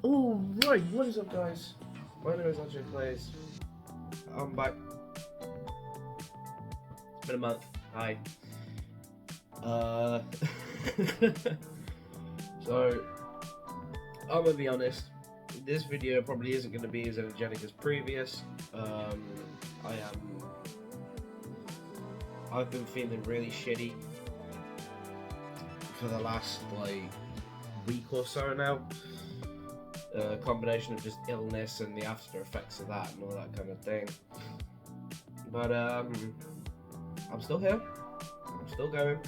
Oh right, what is up guys? My name is JOL Flex. I'm back. It's been a month. Hi. So I'm gonna be honest, this video probably isn't gonna be as energetic as previous. I've been feeling really shitty for the last like week or so now. A combination of just illness and the after effects of that and all that kind of thing. But I'm still here. I'm still going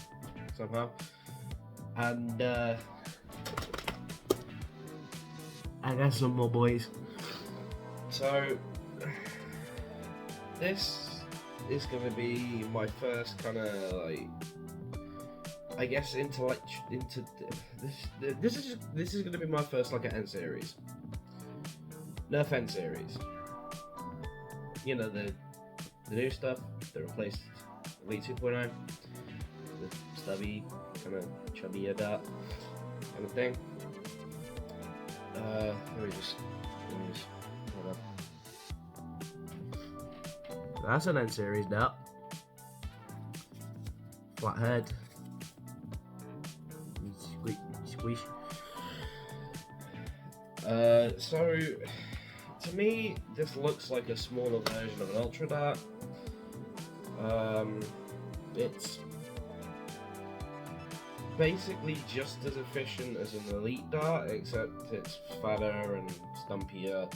somehow. And I got some more boys. So this is gonna be my first kind of like, I guess, this is gonna be my first like an N series, nerf N series. You know, the new stuff that replaced Elite 2.0, the stubby kind of chubby dart kind of thing. Let me just hold up. That's an N series dart. Flat head. Squish. So to me this looks like a smaller version of an Ultra Dart. It's basically just as efficient as an Elite Dart, except it's fatter and stumpier,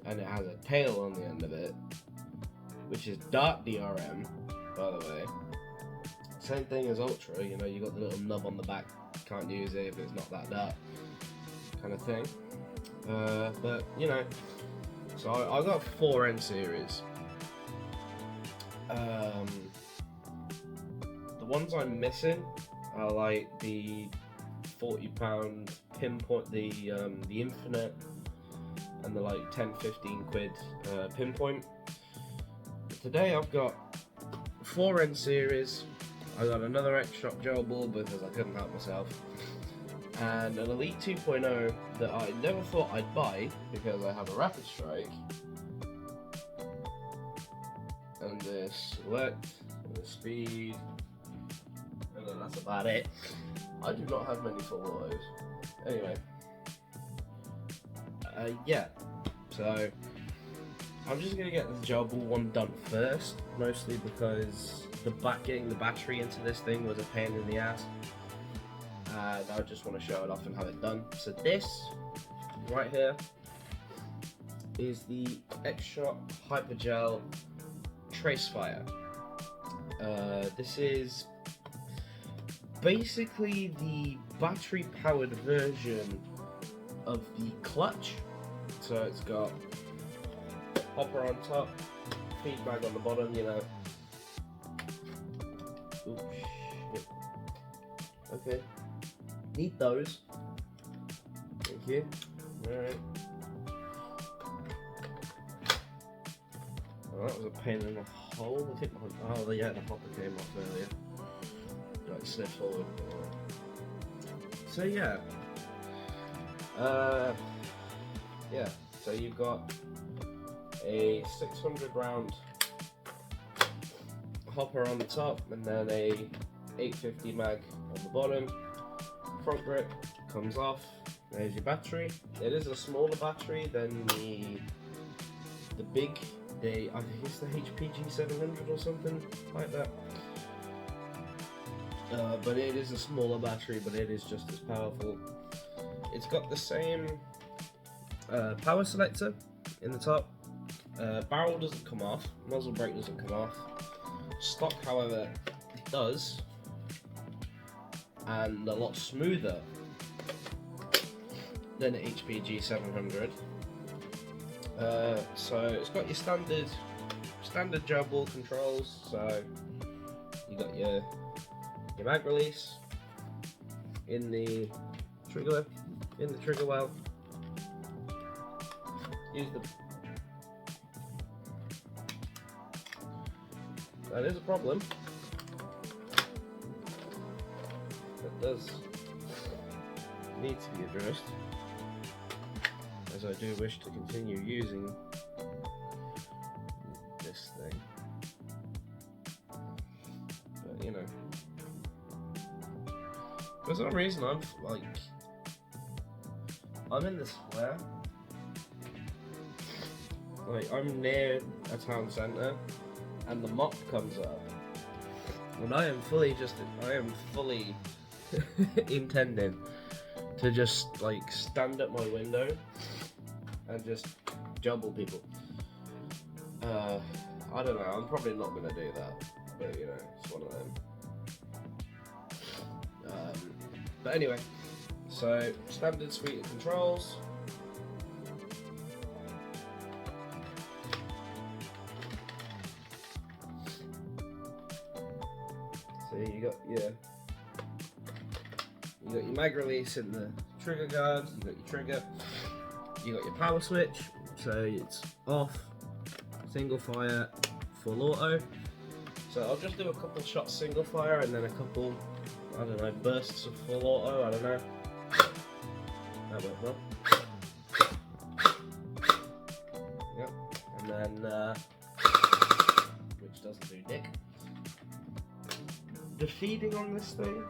and it has a tail on the end of it, which is Dart DRM, by the way. Same thing as Ultra, you know, you got the little nub on the back, can't use it if it's not that dart, kind of thing. But, you know, so I got 4 N series. The ones I'm missing are like the £40 pinpoint, the Infinite, and the like 10-15 quid pinpoint. Today I've got 4 N series. I got another Xshot JOL Ward because I couldn't help myself, and an Elite 2.0 that I never thought I'd buy because I have a Rapid Strike, and the select, and the speed, and then that's about it. I do not have many full autos. Anyway, yeah, so I'm just gonna get the JOL Ward one done first, mostly because getting the battery into this thing was a pain in the ass, and I just want to show it off and have it done. So this right here is the Xshot Hypergel Tracefire. This is basically the battery powered version of the clutch. So it's got hopper on top, feed bag on the bottom, you know. Oh shit. Okay. Need those. Thank you. Alright. Oh, that was a pain in the hole. I think oh yeah, the hopper came off earlier. Like slid forward. So yeah. Yeah, so you've got a 600 round hopper on the top, and then a 850 mag on the bottom. Front grip comes off. There's your battery. It is a smaller battery than the big. I think it's the HPG 700 or something like that. But it is a smaller battery, but it is just as powerful. It's got the same power selector in the top. Barrel doesn't come off. Muzzle brake doesn't come off. Stock, however, does, and a lot smoother than the HPG 700. So it's got your standard JOL Ward controls. So you got your mag release in the trigger well. Use the That is a problem. That does need to be addressed. as I do wish to continue using this thing. But you know, for some reason I'm in the square. Like, I'm near a town centre, and the mop comes up, and I am fully intending to just like stand at my window and just jumble people. I don't know, I'm probably not gonna do that, but you know, it's one of them. But anyway, so standard suite of controls. So you got your mag release in the trigger guard, you got your trigger, you got your power switch, so it's off, single fire, full auto. So I'll just do a couple shots single fire and then a couple, I don't know, bursts of full auto, I don't know. That went well. Yep, and then, which doesn't do dick. The feeding on this thing,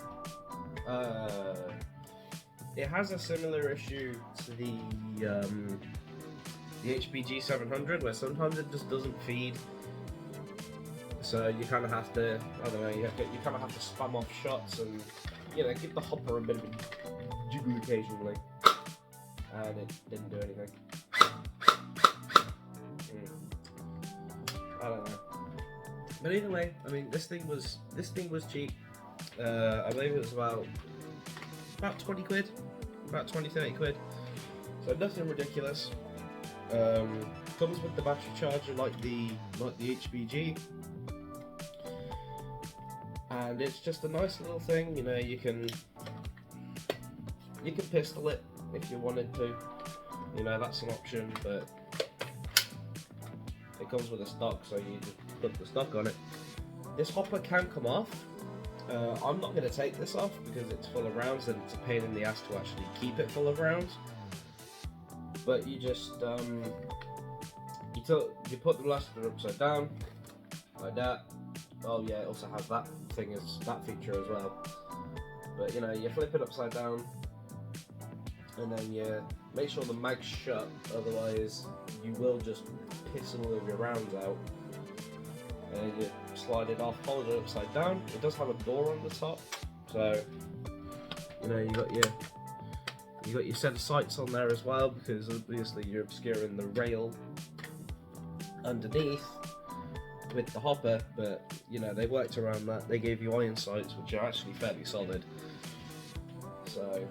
it has a similar issue to the HPG 700, where sometimes it just doesn't feed. So you kind of have to, I don't know, you kind of have to spam off shots and, you know, give the hopper a bit of a jiggle occasionally. And it didn't do anything. I don't know. But either way, I mean, this thing was cheap. I believe it was about 20 quid, about 20-30 quid. So nothing ridiculous. Comes with the battery charger like the HBG, and it's just a nice little thing. You know, you can pistol it if you wanted to. You know, that's an option, but it comes with a stock, so you just put the stock on it. This hopper can come off. I'm not going to take this off because it's full of rounds and it's a pain in the ass to actually keep it full of rounds. But you just you put the blaster upside down like that. Oh yeah, it also has that feature as well. But you know, you flip it upside down and then you make sure the mag's shut, otherwise you will just piss all of your rounds out. And you slide it off, hold it upside down. It does have a door on the top, so you know you got your set of sights on there as well, because obviously you're obscuring the rail underneath with the hopper. But you know, they worked around that. They gave you iron sights, which are actually fairly solid. So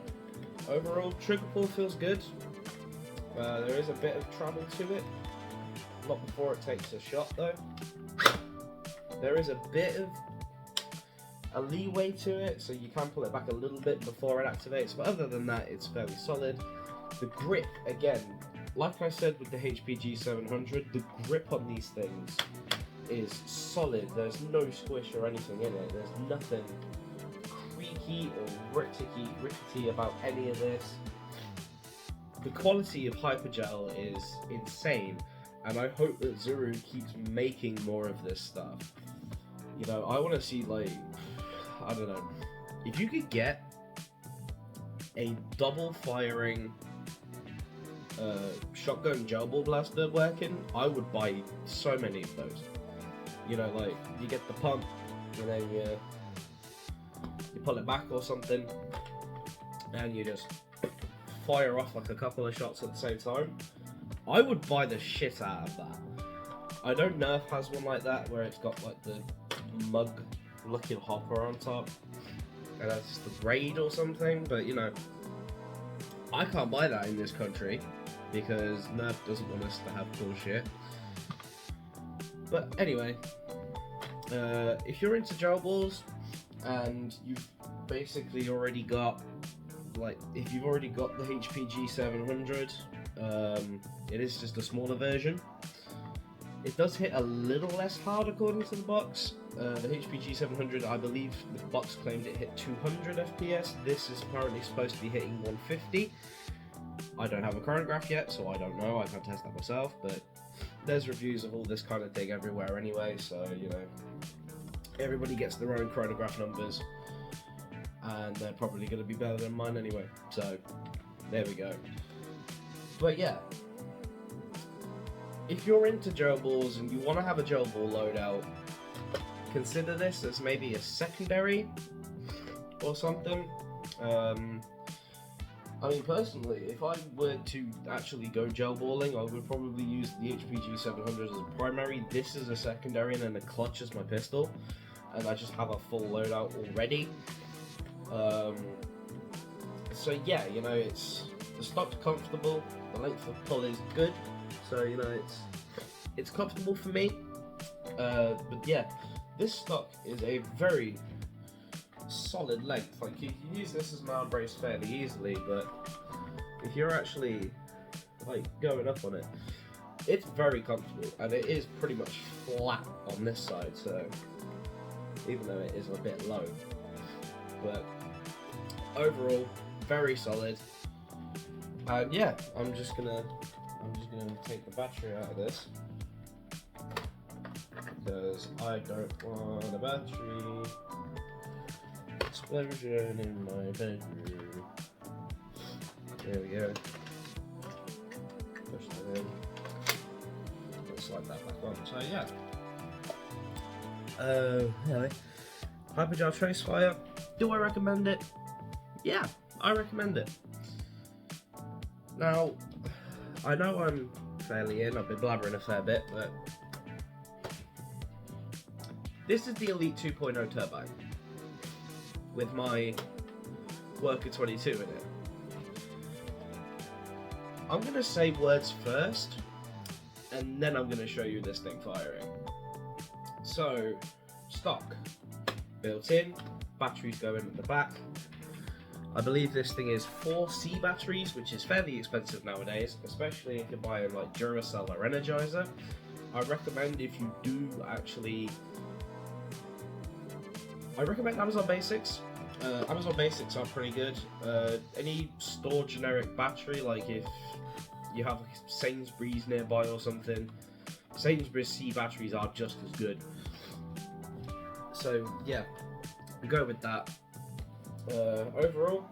overall, trigger pull feels good. There is a bit of travel to it, not before it takes a shot though. There is a bit of a leeway to it, so you can pull it back a little bit before it activates, but other than that, it's fairly solid. The grip, again, like I said with the HPG 700, the grip on these things is solid. There's no squish or anything in it. There's nothing creaky or rickety about any of this. The quality of Hypergel is insane, and I hope that Zuru keeps making more of this stuff. You know, I want to see, like, I don't know, if you could get a double firing shotgun JOL ball blaster working, I would buy so many of those. You know, like, you get the pump and then you pull it back or something and you just fire off like a couple of shots at the same time. I would buy the shit out of that. I know Nerf has one like that where it's got like the mug looking hopper on top, and that's the raid or something, but you know, I can't buy that in this country because Nerf doesn't want us to have cool shit. But anyway, if you're into JOL balls and you've basically already got, like, if you've already got the HPG 700, it is just a smaller version. It does hit a little less hard according to the box. The HPG 700, I believe the box claimed it hit 200 FPS. This is apparently supposed to be hitting 150. I don't have a chronograph yet, so I don't know. I can't test that myself, but there's reviews of all this kind of thing everywhere anyway, so you know, everybody gets their own chronograph numbers, and they're probably going to be better than mine anyway. So there we go. But yeah, if you're into JOL balls and you want to have a JOL ball loadout, consider this as maybe a secondary or something. I mean, personally, if I were to actually go JOL balling, I would probably use the HPG 700 as a primary, this is a secondary, and then the clutch as my pistol, and I just have a full loadout already. So yeah, you know, the stock's comfortable, the length of pull is good, so you know, it's comfortable for me. But yeah, this stock is a very solid length. Like, you can use this as an arm brace fairly easily, but if you're actually like going up on it, it's very comfortable, and it is pretty much flat on this side, so even though it is a bit low, but overall very solid. And yeah, I'm just gonna take the battery out of this because I don't want a battery explosion in my bedroom. There we go. Push that in. Let's slide that back on. So yeah. Anyway. Hypergel Trace Fire. Do I recommend it? Yeah, I recommend it. Now, I know I'm fairly in, I've been blabbering a fair bit, but this is the Elite 2.0 Turbine with my Worker 22 in it. I'm going to say words first, and then I'm going to show you this thing firing. So, stock, built in, batteries go in at the back. I believe this thing is 4C batteries, which is fairly expensive nowadays, especially if you're buying like Duracell or Energizer. I recommend, if you do actually, I recommend Amazon Basics. Amazon Basics are pretty good. Any store generic battery, like if you have Sainsbury's nearby or something, Sainsbury's C batteries are just as good. So yeah, go with that. Overall,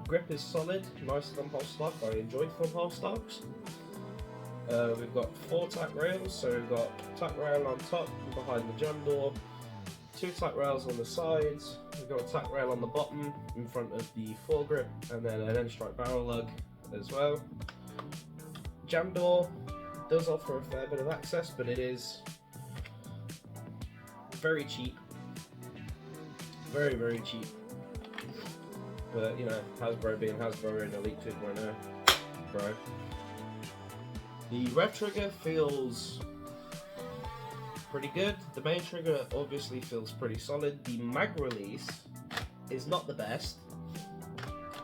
grip is solid, nice thumb hole stock. I enjoy thumb hole stocks. We've got 4 tack rails, so we've got tack rail on top and behind the jam door, 2 tack rails on the sides, we've got a tack rail on the bottom in front of the foregrip, and then an end strike barrel lug as well. Jam door does offer a fair bit of access, but it is very cheap. Very, very cheap. But you know, Hasbro being Hasbro in Elite 2.0, bro. The rev trigger feels pretty good. The main trigger obviously feels pretty solid. The mag release is not the best.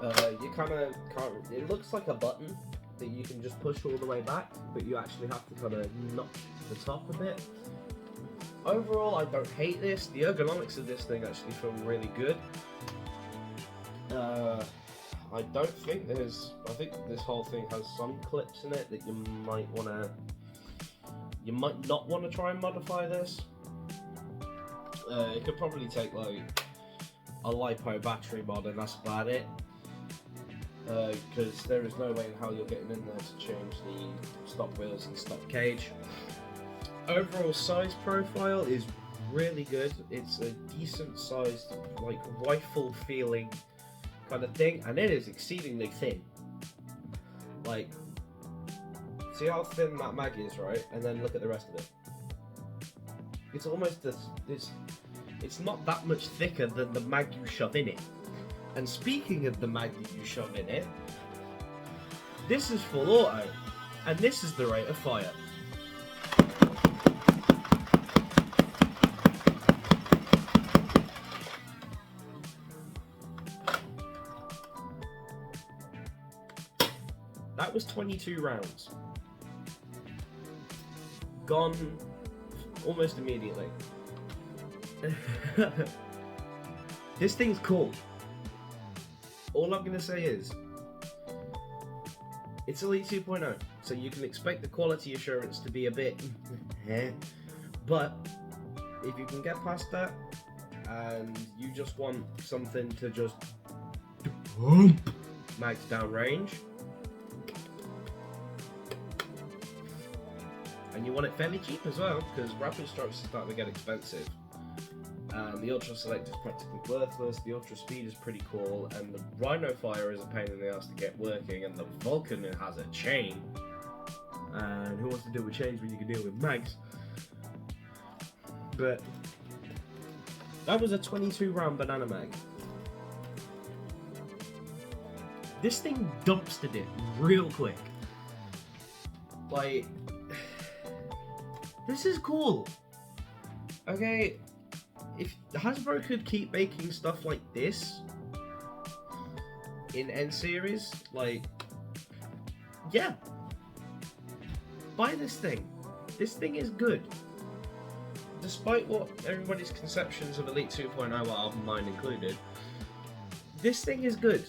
You kind of can't. It looks like a button that you can just push all the way back, but you actually have to kind of notch the top a bit. Overall, I don't hate this. The ergonomics of this thing actually feel really good. I don't think I think this whole thing has some clips in it that you might not want to try and modify this. It could probably take like a LiPo battery mod, and that's about it. Because there is no way in hell you're getting in there to change the stock wheels and stock cage. Overall size profile is really good. It's a decent sized, like, rifle feeling kind of thing, and it is exceedingly thin. Like, see how thin that mag is, right? And then look at the rest of it. It's almost it's not that much thicker than the mag you shove in it. And speaking of the mag that you shove in it, this is full auto, and this is the rate of fire. That was 22 rounds. Gone almost immediately. This thing's cool. All I'm gonna say is, It's Elite 2.0, so you can expect the quality assurance to be a bit but if you can get past that and you just want something to just max down range, and you want it fairly cheap as well, because rapid strokes are starting to get expensive. And the Ultra Select is practically worthless, the Ultra Speed is pretty cool, and the Rhino Fire is a pain in the ass to get working, and the Vulcan has a chain. And who wants to deal with chains when you can deal with mags? But that was a 22 round banana mag. This thing dumpstered it real quick. Like, this is cool. Okay, if Hasbro could keep making stuff like this in N series, like, yeah, buy this thing. This thing is good. Despite what everybody's conceptions of Elite 2.0 are, mine included, this thing is good.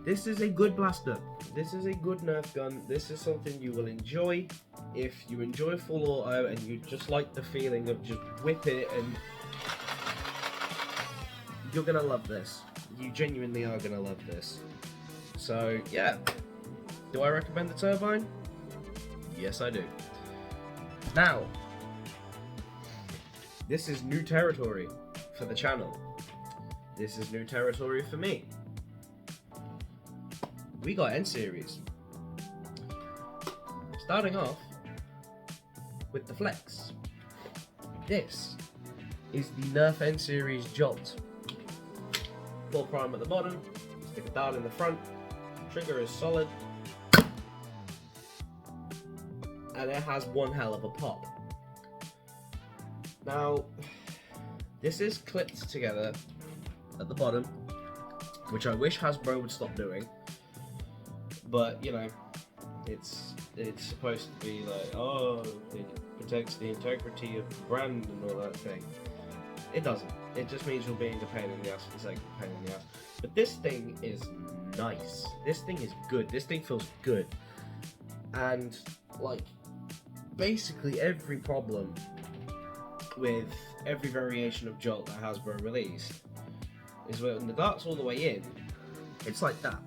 This is a good blaster. This is a good Nerf gun. This is something you will enjoy if you enjoy full auto and you just like the feeling of just whip it, and you're gonna love this. You genuinely are gonna love this. So yeah, do I recommend the Turbine? Yes, I do. Now, this is new territory for the channel. This is new territory for me. We got N series. Starting off with the Flex. This is the Nerf N series Jolt. Full prime at the bottom, stick a dart in the front, trigger is solid, and it has one hell of a pop. Now, this is clipped together at the bottom, which I wish Hasbro would stop doing, but you know, it's supposed to be like, oh, it protects the integrity of the brand and all that thing. It doesn't. It just means you're being a pain in the ass for the sake of a pain in the ass. But this thing is nice. This thing is good. This thing feels good. And like, basically every problem with every variation of Jolt that Hasbro released is when the dart's all the way in, it's like that.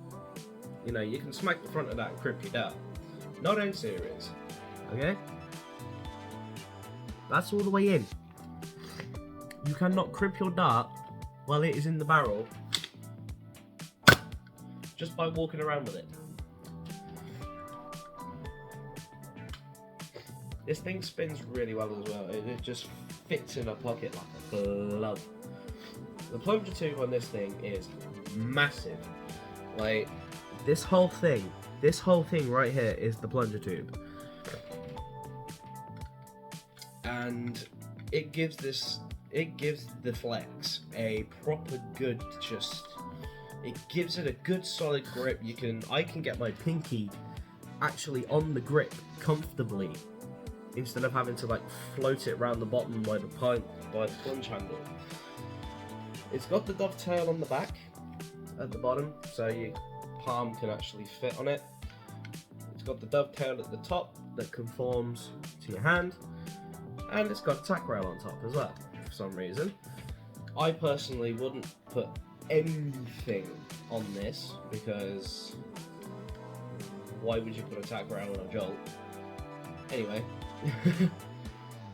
You know, you can smack the front of that and crimp your dart. Not N series. Okay? That's all the way in. You cannot crimp your dart while it is in the barrel just by walking around with it. This thing spins really well as well. It just fits in a pocket like a glove. The plunger tube on this thing is massive. Like, this whole thing right here is the plunger tube. And it gives the Flex a proper good, it gives it a good solid grip. I can get my pinky actually on the grip comfortably instead of having to like float it around the bottom by the plunge handle. It's got the dovetail on the back at the bottom, so your palm can actually fit on it. It's got the dovetail at the top that conforms to your hand, and it's got a tack rail on top as well for some reason. I personally wouldn't put anything on this, because why would you put a tack rail on a Jolt? Anyway,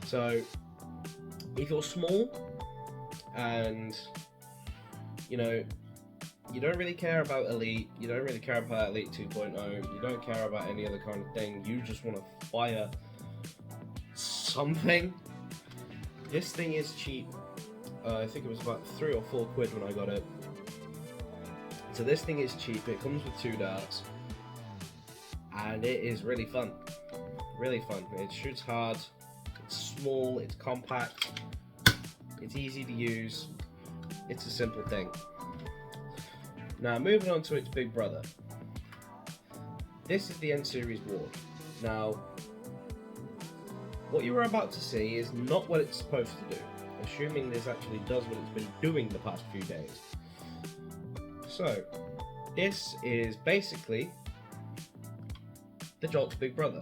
so if you're small and you know, you don't really care about Elite, you don't really care about Elite 2.0, you don't care about any other kind of thing, you just want to fire something, this thing is cheap. I think it was about £3 or £4 when I got it. So this thing is cheap, it comes with 2 darts, and it is really fun. Really fun. It shoots hard, it's small, it's compact, it's easy to use, it's a simple thing. Now moving on to its big brother. This is the N Series Ward. Now, what you are about to see is not what it's supposed to do, assuming this actually does what it's been doing the past few days. So, this is basically the JOLT's big brother.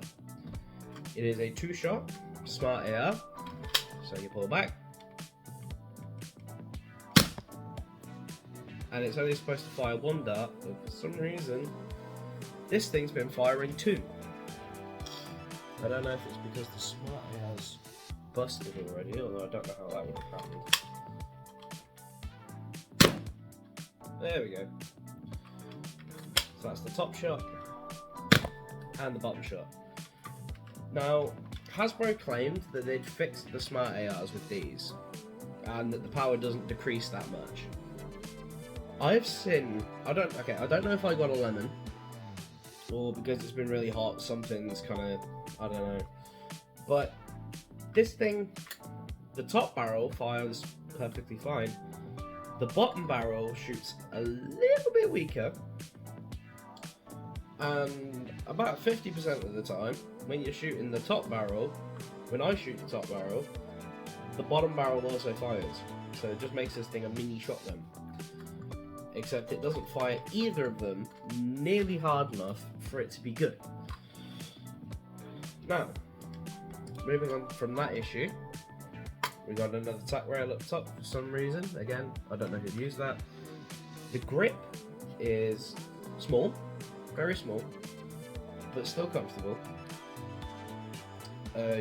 It is a 2-shot smart AR. So you pull back, and it's only supposed to fire 1 dart, but for some reason this thing's been firing 2. I don't know if it's because the smart AR's busted already, although I don't know how that would have happened. There we go. So that's the top shot and the bottom shot. Now, Hasbro claimed that they'd fixed the smart ARs with these, and that the power doesn't decrease that much. I've seen, I don't know if I got a lemon, or because it's been really hot, something's kind of, I don't know. But this thing, the top barrel fires perfectly fine. The bottom barrel shoots a little bit weaker, and about 50% of the time, when you're shooting the top barrel, when I shoot the top barrel, the bottom barrel also fires. So it just makes this thing a mini shotgun. Except it doesn't fire either of them nearly hard enough for it to be good. Now, moving on from that issue, we got another tack rail up top for some reason. Again, I don't know who used that. The grip is small, very small, but still comfortable.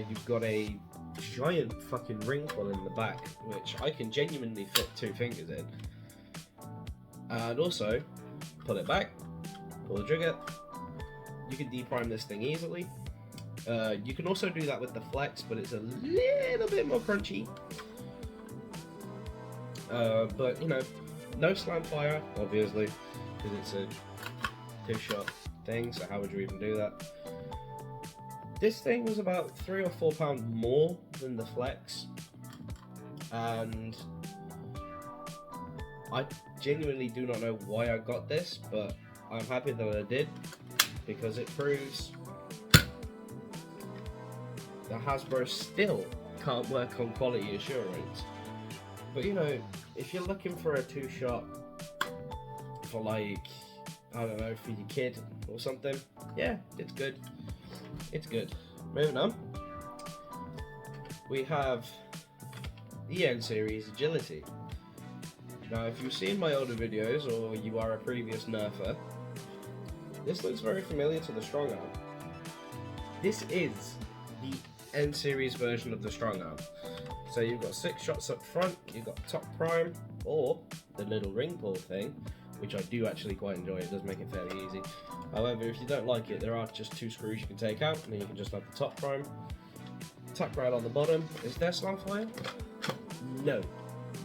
You've got a giant fucking ring pull in the back, which I can genuinely fit 2 fingers in. And also, pull it back, pull the trigger. You can deprime this thing easily. You can also do that with the Flex, but it's a little bit more crunchy. But you know, no slam fire, obviously, because it's a 2-shot thing, so how would you even do that? This thing was about £3 or £4 more than the Flex, and I genuinely do not know why I got this, but I'm happy that I did, because it proves that Hasbro still can't work on quality assurance. But you know, if you're looking for a 2-shot for, like, I don't know, for your kid or something, yeah, it's good. It's good. Moving on, we have the N series agility. Now, if you've seen my older videos, or you are a previous nerfer, this looks very familiar to the strong arm. This is the N series version of the strong arm. So you've got 6 shots up front, you've got top prime, or the little ring pull thing, which I do actually quite enjoy. It does make it fairly easy. However, if you don't like it, there are just 2 screws you can take out, and then you can just have the top prime. Tack rail on the bottom. Is there slam fire? No.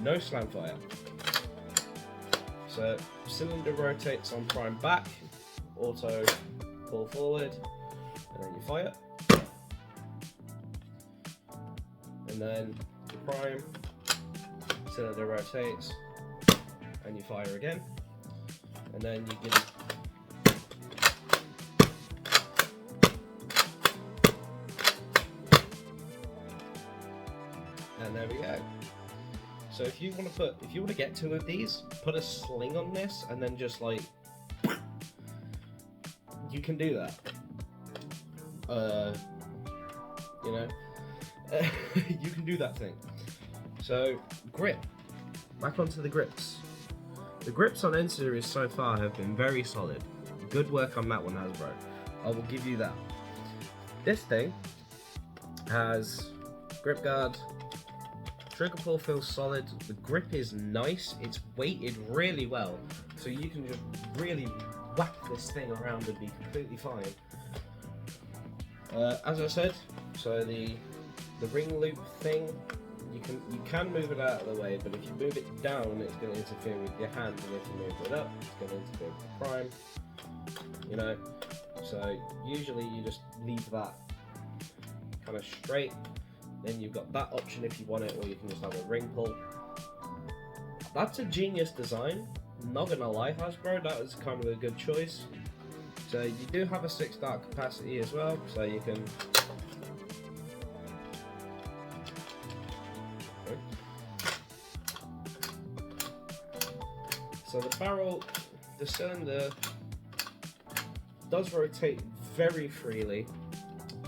No slam fire. So, cylinder rotates on prime back, auto pull forward, and then you fire. And then the prime, cylinder rotates, and you fire again. And then you give and there we go. So if you want to get 2 of these, put a sling on this, and then just like, you can do that. You know, you can do that thing. So grip. Back onto the grips. The grips on N series so far have been very solid. Good work on that one, Hasbro. I will give you that. This thing has grip guard. Trigger pull feels solid. The grip is nice. It's weighted really well, so you can just really whack this thing around and be completely fine. As I said, so the ring loop thing, you can move it out of the way, but if you move it down, it's going to interfere with your hand, and if you move it up, it's going to interfere with the prime. You know, so usually you just leave that kind of straight. Then you've got that option if you want it, or you can just have a ring pull. That's a genius design. Not gonna lie, Hasbro, that was kind of a good choice. So you do have a 6 dart capacity as well, so you can. So the barrel, the cylinder does rotate very freely.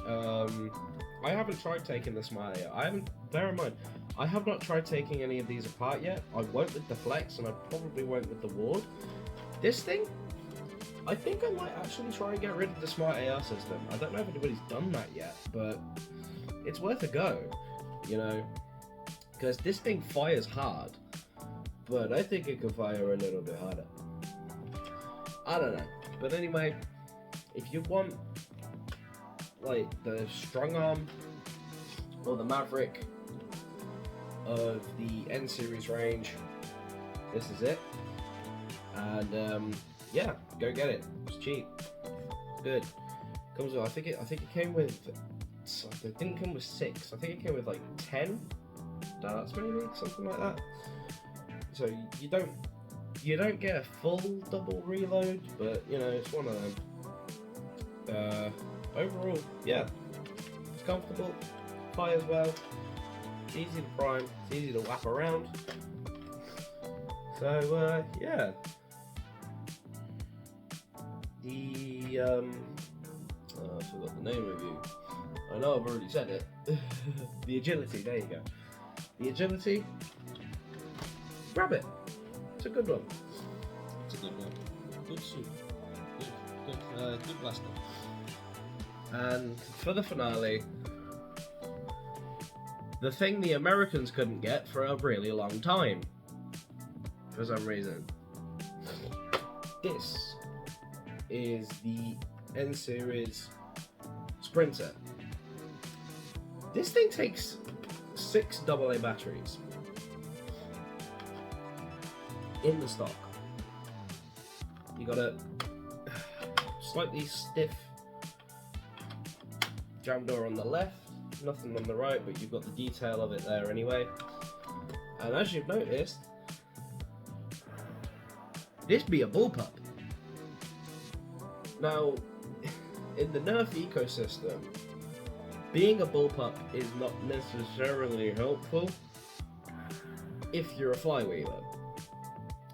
I haven't tried taking the Smart AR. Bear in mind, I have not tried taking any of these apart yet. I won't with the Flex, and I probably won't with the Ward. This thing, I think I might actually try and get rid of the Smart AR system. I don't know if anybody's done that yet, but it's worth a go, you know, because this thing fires hard, but I think it could fire a little bit harder. I don't know, but anyway, if you want like the strong arm or the Maverick of the N series range, this is it. And yeah, go get it. It's cheap. It's good. Comes with, I think it came with. It didn't come with 6. I think it came with like 10 darts, maybe something like that. So you don't get a full double reload, but you know it's one of them. Overall, yeah, it's comfortable, fires well, it's easy to prime, it's easy to wrap around. So yeah, the I forgot the name of you. I know I've already said it. The agility, there you go. The agility, grab it. It's a good one. It's a good one. Good suit. Good blaster. And for the finale, the thing the Americans couldn't get for a really long time, for some reason. This is the N series Sprinter. This thing takes 6 AA batteries in the stock. You got a slightly stiff jam door on the left, nothing on the right, but you've got the detail of it there anyway. And as you've noticed, this be a bullpup. Now, in the nerf ecosystem, being a bullpup is not necessarily helpful if you're a flywheeler,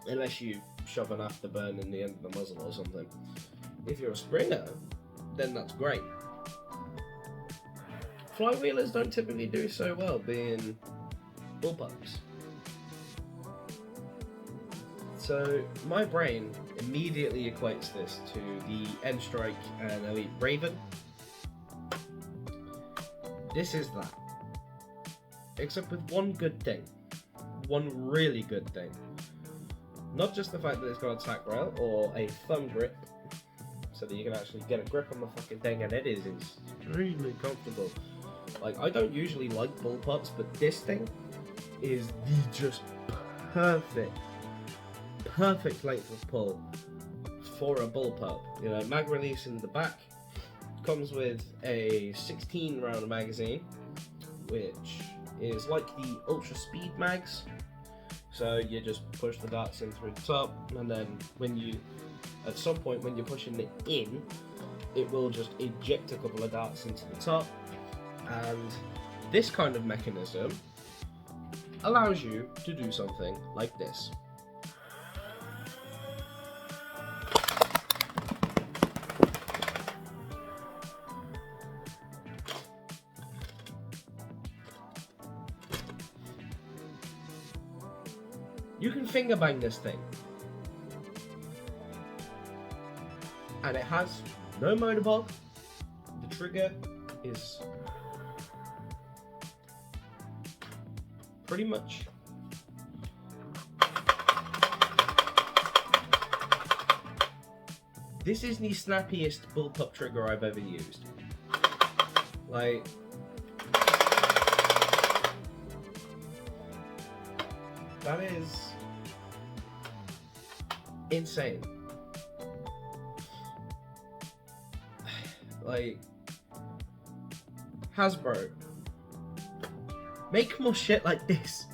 unless you shove an afterburn in the end of the muzzle or something. If you're a springer, then that's great. Flywheelers don't typically do so well being bullpups. So my brain immediately equates this to the N-Strike and Elite Raven. This is that. Except with one good thing. One really good thing. Not just the fact that it's got a tack rail or a thumb grip, so that you can actually get a grip on the fucking thing, and it is extremely comfortable. Like, I don't usually like bullpups, but this thing is the just perfect length of pull for a bullpup. You know, mag release in the back, comes with a 16 round magazine, which is like the ultra speed mags. So you just push the darts in through the top, and then at some point when you're pushing it in, it will just eject a couple of darts into the top. And this kind of mechanism allows you to do something like this. You can finger bang this thing, and it has no motorball. The trigger is pretty much this is the snappiest bullpup trigger I've ever used. Like, that is insane. Like, Hasbro, make more shit like this.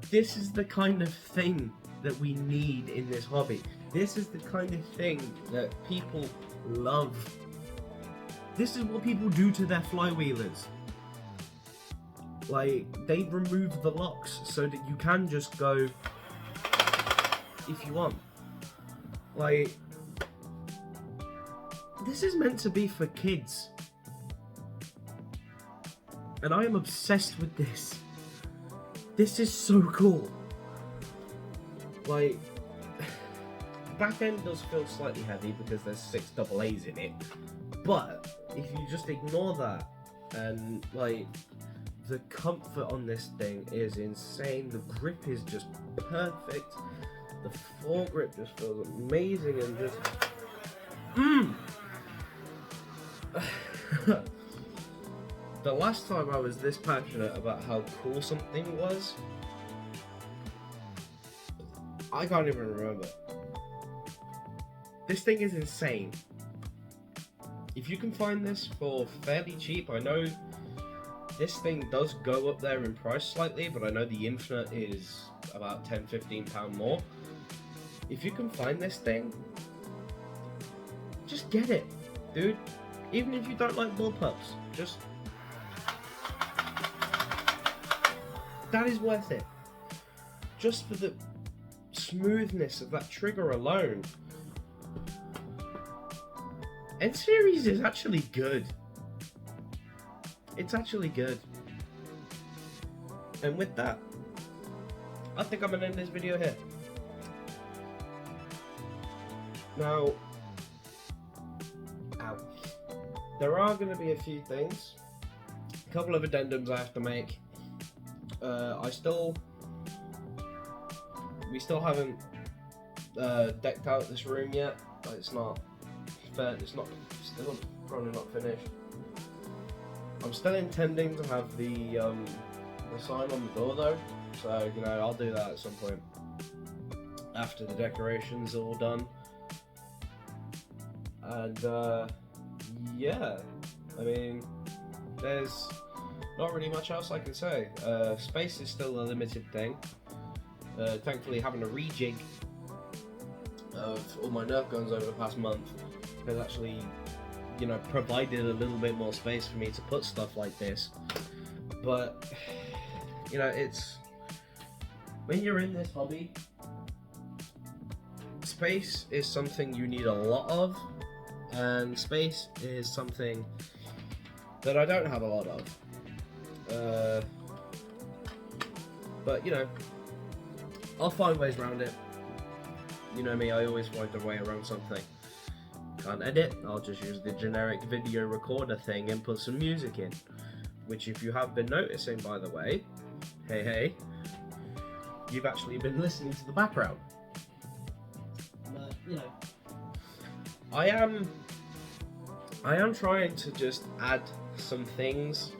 This is the kind of thing that we need in this hobby. This is the kind of thing that people love. This is what people do to their flywheelers. Like, they remove the locks so that you can just go if you want. Like, This is meant to be for kids. And I am obsessed with this. This is so cool. Like, the back end does feel slightly heavy because there's 6 AA's in it. But if you just ignore that, and like, the comfort on this thing is insane. The grip is just perfect. The foregrip just feels amazing and just The last time I was this passionate about how cool something was, I can't even remember. This thing is insane. If you can find this for fairly cheap, I know this thing does go up there in price slightly, but I know the Infinite is about £10–15 more. If you can find this thing, just get it, dude. Even if you don't like bullpups, just... that is worth it. Just for the smoothness of that trigger alone. N-Series is actually good. It's actually good. And with that, I think I'm gonna end this video here. Now, there are gonna be a few things, a couple of addendums I have to make. We still haven't decked out this room yet. It's not fair. It's still probably not finished. I'm still intending to have the sign on the door though, so you know I'll do that at some point after the decorations are all done. And yeah, I mean, there's not really much else I can say. Space is still a limited thing. Thankfully, having a rejig of all my Nerf guns over the past month has actually, you know, provided a little bit more space for me to put stuff like this. But you know, it's when you're in this hobby, space is something you need a lot of, and space is something that I don't have a lot of. But you know, I'll find ways around it. You know me, I always find a way around something. Can't edit, I'll just use the generic video recorder thing and put some music in. Which, if you have been noticing, by the way, hey, you've actually been listening to the background. But, you know, I am trying to just add some things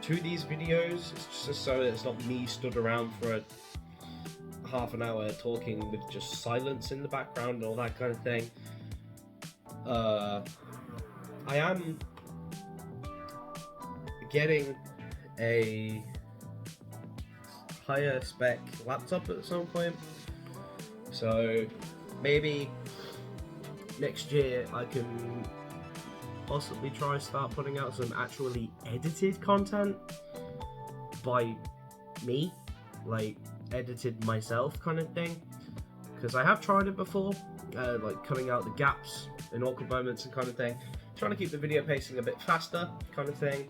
to these videos, just so it's not me stood around for half an hour talking with just silence in the background and all that kind of thing. I am getting a higher spec laptop at some point, so maybe next year I can possibly try start putting out some actually edited content by me, like edited myself kind of thing, because I have tried it before, like cutting out the gaps and awkward moments and kind of thing, trying to keep the video pacing a bit faster kind of thing,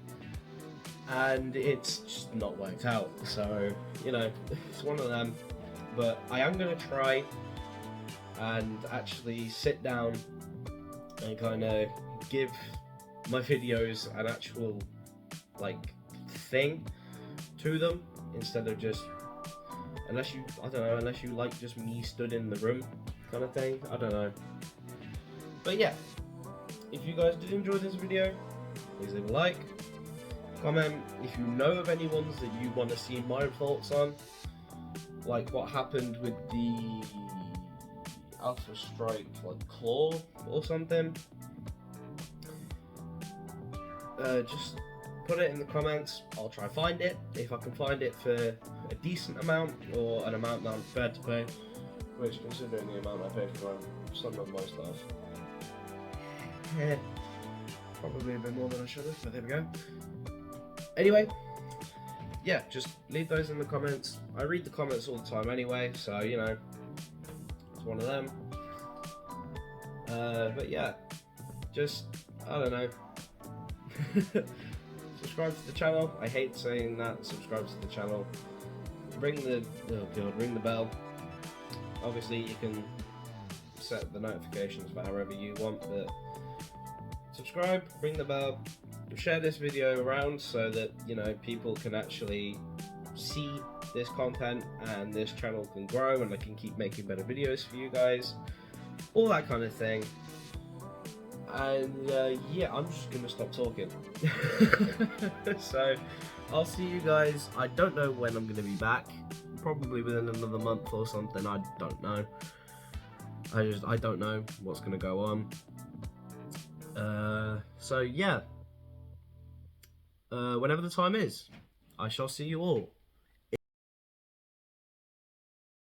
and it's just not worked out. So you know, it's one of them. But I am going to try and actually sit down and kind of give my videos an actual like thing to them, instead of just, unless you like just me stood in the room kind of thing, I don't know. But yeah, if you guys did enjoy this video, please leave a like, comment if you know of any ones that you want to see my thoughts on, like what happened with the Alpha Strike like claw or something. Just put it in the comments. I'll try find it, if I can find it for a decent amount, or an amount that I'm prepared to pay, which, considering the amount I paid for some of my stuff, probably a bit more than I should have, but there we go. Anyway, yeah, just leave those in the comments. I read the comments all the time anyway, so you know, it's one of them. But yeah, just, I don't know. Subscribe to the channel. I hate saying that. Subscribe to the channel. Ring the bell. Obviously, you can set the notifications for however you want, but subscribe, ring the bell, share this video around so that, you know, people can actually see this content and this channel can grow and I can keep making better videos for you guys, all that kind of thing. And yeah, I'm just gonna stop talking. So I'll see you guys. I don't know when I'm gonna be back, probably within another month or something. I don't know. I don't know what's gonna go on. So yeah, whenever the time is, I shall see you all.